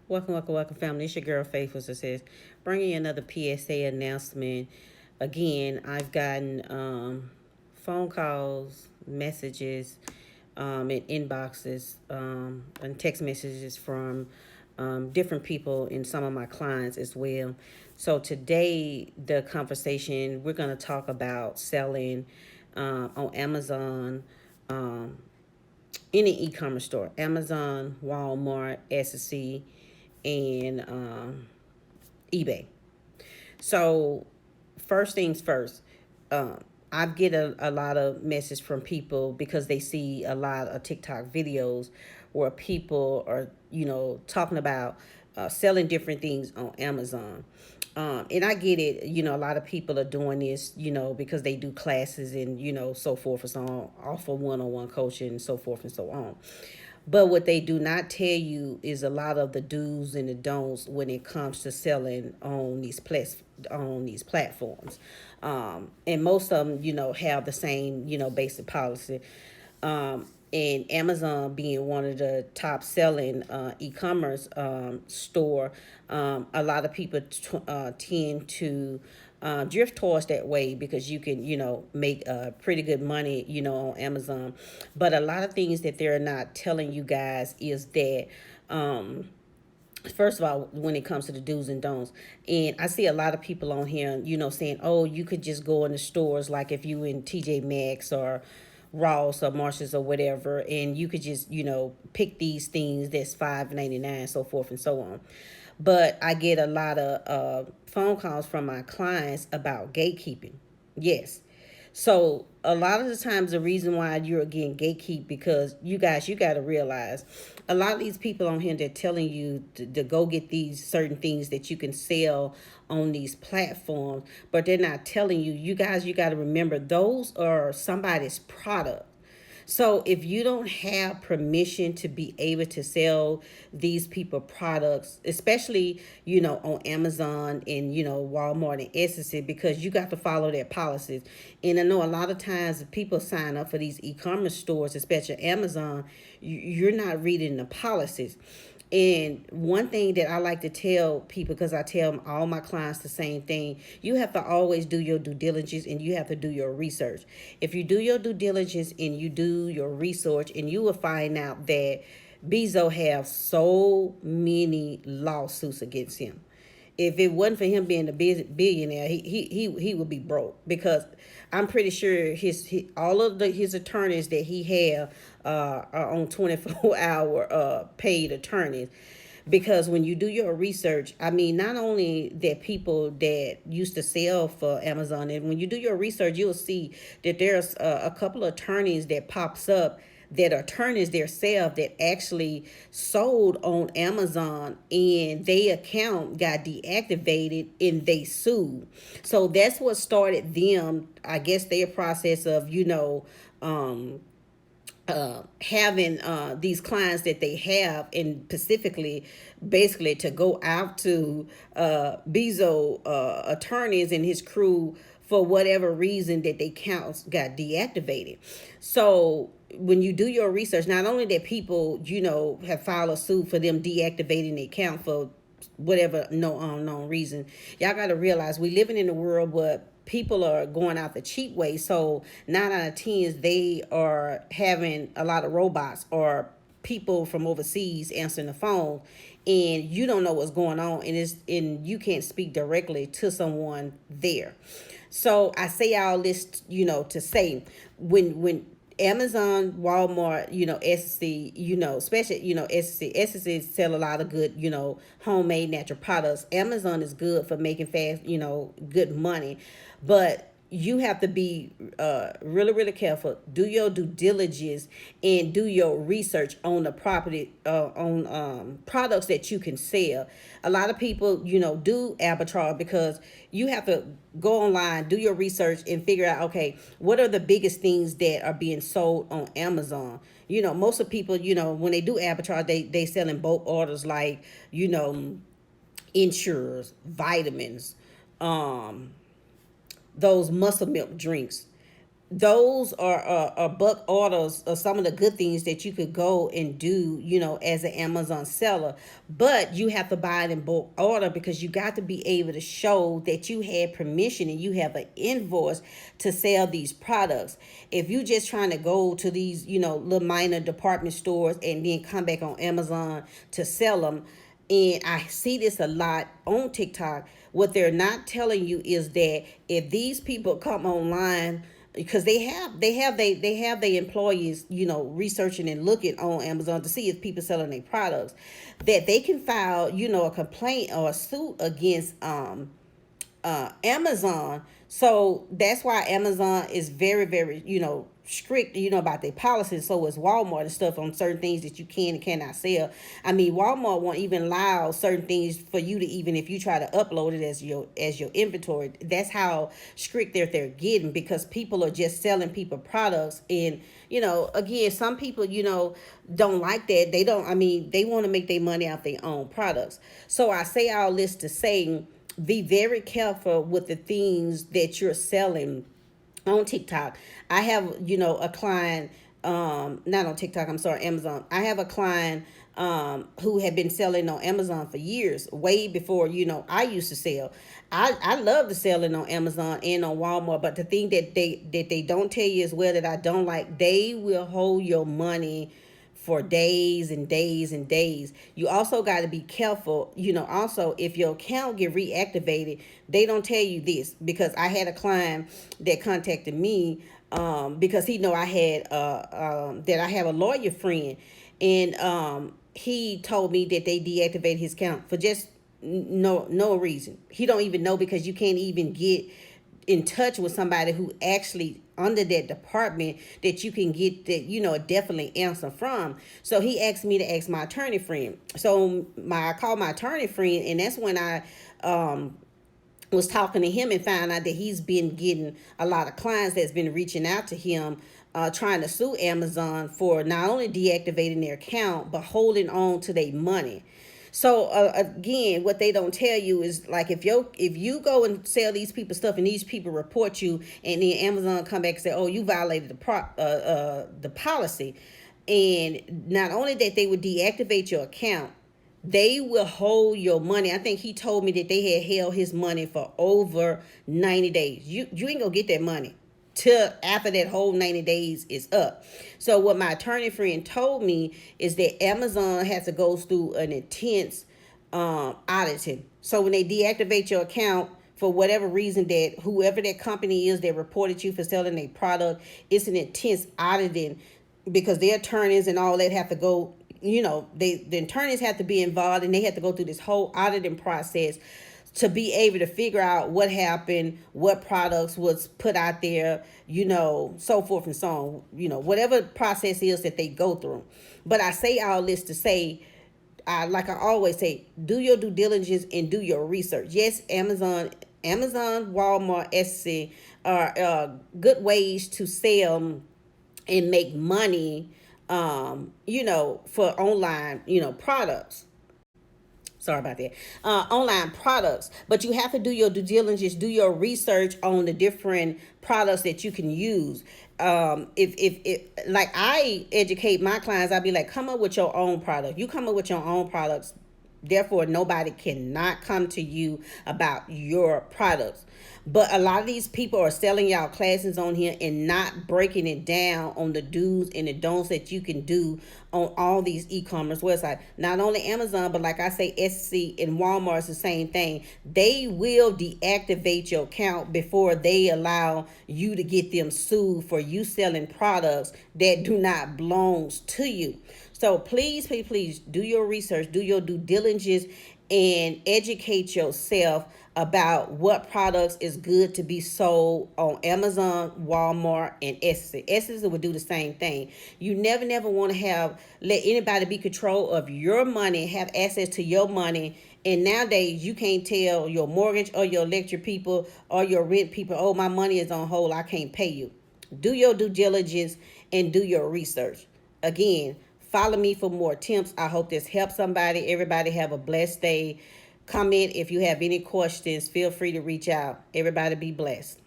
Welcome, family. It's your girl, Faithful Success. Bringing you another PSA announcement. Again, I've gotten phone calls, messages, and inboxes, and text messages from different people and some of my clients as well. So today, the conversation, we're going to talk about selling on Amazon, um, any e-commerce store, Amazon, Walmart, Etsy, and eBay. So first things first, um, I get a lot of messages from people because they see a lot of TikTok videos where people are, talking about selling different things on Amazon. And I get it, a lot of people are doing this, because they do classes and, so forth and so on, offer one on one coaching and so forth and so on. But what they do not tell you is a lot of the do's and the don'ts when it comes to selling on these platforms. And most of them, have the same, basic policy. And Amazon being one of the top selling e-commerce store, a lot of people tend to drift towards that way because you can, make pretty good money, on Amazon. But a lot of things that they're not telling you guys is that. First of all, when it comes to the do's and don'ts, and I see a lot of people on here, saying, "Oh, you could just go in the stores, like if you in TJ Maxx or Ross or Marshalls or whatever, and you could just, pick these things that's $5.99, so forth and so on." But I get a lot of phone calls from my clients about gatekeeping. Yes. So a lot of the times the reason why you're getting gatekeep because you got to realize a lot of these people on here they're telling you to go get these certain things that you can sell on these platforms, but they're not telling you got to remember those are somebody's product. So if you don't have permission to be able to sell these people products, especially, on Amazon and, Walmart and Etsy, because you got to follow their policies. And I know a lot of times if people sign up for these e-commerce stores, especially Amazon, you're not reading the policies. And one thing that I like to tell people, because I tell all my clients the same thing, you have to always do your due diligence and you have to do your research. If you do your due diligence and you do your research, and you will find out that Bezos have so many lawsuits against him. If it wasn't for him being a billionaire, he would be broke because I'm pretty sure all of his attorneys that he have are on 24-hour paid attorneys. Because when you do your research, I mean, not only that people that used to sell for Amazon, and when you do your research, you'll see that there's a couple of attorneys that pops up that attorneys themselves that actually sold on Amazon and their account got deactivated and they sued. So that's what started them, I guess, their process of, having these clients that they have, and specifically basically to go out to Bezo attorneys and his crew for whatever reason that they counts got deactivated. So when you do your research, not only that people, have filed a suit for them deactivating the account for whatever no unknown reason, y'all got to realize we living in a world where people are going out the cheap way. So 9 out of 10 they are having a lot of robots or people from overseas answering the phone, and you don't know what's going on, and you can't speak directly to someone there. So I say all this, to say when Amazon, Walmart, Etsy, especially, Etsy sell a lot of good, homemade natural products. Amazon is good for making fast, good money. But you have to be really, really careful. Do your due diligence and do your research on the property, on products that you can sell. A lot of people, do arbitrage because you have to go online, do your research, and figure out, okay, what are the biggest things that are being sold on Amazon. Most of people, when they do arbitrage, they sell in bulk orders like, insurers, vitamins, those muscle milk drinks. those are buck orders of some of the good things that you could go and do, as an Amazon seller. But you have to buy it in bulk order because you got to be able to show that you had permission and you have an invoice to sell these products. If you just trying to go to these, little minor department stores and then come back on Amazon to sell them, and I see this a lot on TikTok. What they're not telling you is that if these people come online, because they have their employees, researching and looking on Amazon to see if people selling their products, that they can file, a complaint or a suit against Amazon. So that's why Amazon is very, very, strict, about their policies. So is Walmart and stuff on certain things that you can and cannot sell. I mean, Walmart won't even allow certain things for you to, even if you try to upload it as your inventory. That's how strict they're getting, because people are just selling people products. And again, some people, don't like that. They don't. I mean, they want to make their money off their own products. So I say all this to say, be very careful with the things that you're selling on TikTok. I have, a client, not on TikTok, I'm sorry, Amazon. I have a client who had been selling on Amazon for years, way before, I used to sell. I love to selling on Amazon and on Walmart, but the thing that they don't tell you as well that I don't like, they will hold your money for days and days and days. You also got to be careful, also if your account get reactivated, they don't tell you this, because I had a client that contacted me because he know I had that I have a lawyer friend, and he told me that they deactivated his account for just no reason. He don't even know, because you can't even get in touch with somebody who actually under that department that you can get that, definitely answer from. So he asked me to ask my attorney friend. So I called my attorney friend, and that's when I was talking to him and found out that he's been getting a lot of clients that's been reaching out to him, trying to sue Amazon for not only deactivating their account but holding on to their money. So again, what they don't tell you is, like, if you go and sell these people stuff and these people report you, and then Amazon come back and say, oh, you violated the policy, and not only that, they would deactivate your account, they will hold your money. I think he told me that they had held his money for over 90 days. You ain't gonna get that money till after that whole 90 days is up. So what my attorney friend told me is that Amazon has to go through an intense auditing. So when they deactivate your account for whatever reason, that whoever that company is that reported you for selling a product, it's an intense auditing, because their attorneys and all that have to go, the attorneys have to be involved, and they have to go through this whole auditing process to be able to figure out what happened, what products was put out there, so forth and so on, whatever process is that they go through. But I say all this to say, like I always say, do your due diligence and do your research. Yes, Amazon, Walmart, Etsy are good ways to sell and make money, for online, products. Sorry about that. Online products, but you have to do your due diligence, do your research on the different products that you can use. If like I educate my clients, I'll be like, come up with your own product. You come up with your own products. Therefore, nobody cannot come to you about your products. But a lot of these people are selling y'all classes on here and not breaking it down on the do's and the don'ts that you can do on all these e-commerce websites. Not only Amazon, but like I say, Etsy and Walmart is the same thing. They will deactivate your account before they allow you to get them sued for you selling products that do not belong to you. So please, please, please do your research, do your due diligence, and educate yourself about what products is good to be sold on Amazon, Walmart, and Etsy. Etsy will do the same thing. You never want to let anybody be control of your money, have access to your money. And nowadays, you can't tell your mortgage or your electric people or your rent people, oh, my money is on hold, I can't pay you. Do your due diligence and do your research. Again, follow me for more tips. I hope this helps somebody. Everybody have a blessed day. Comment if you have any questions. Feel free to reach out. Everybody be blessed.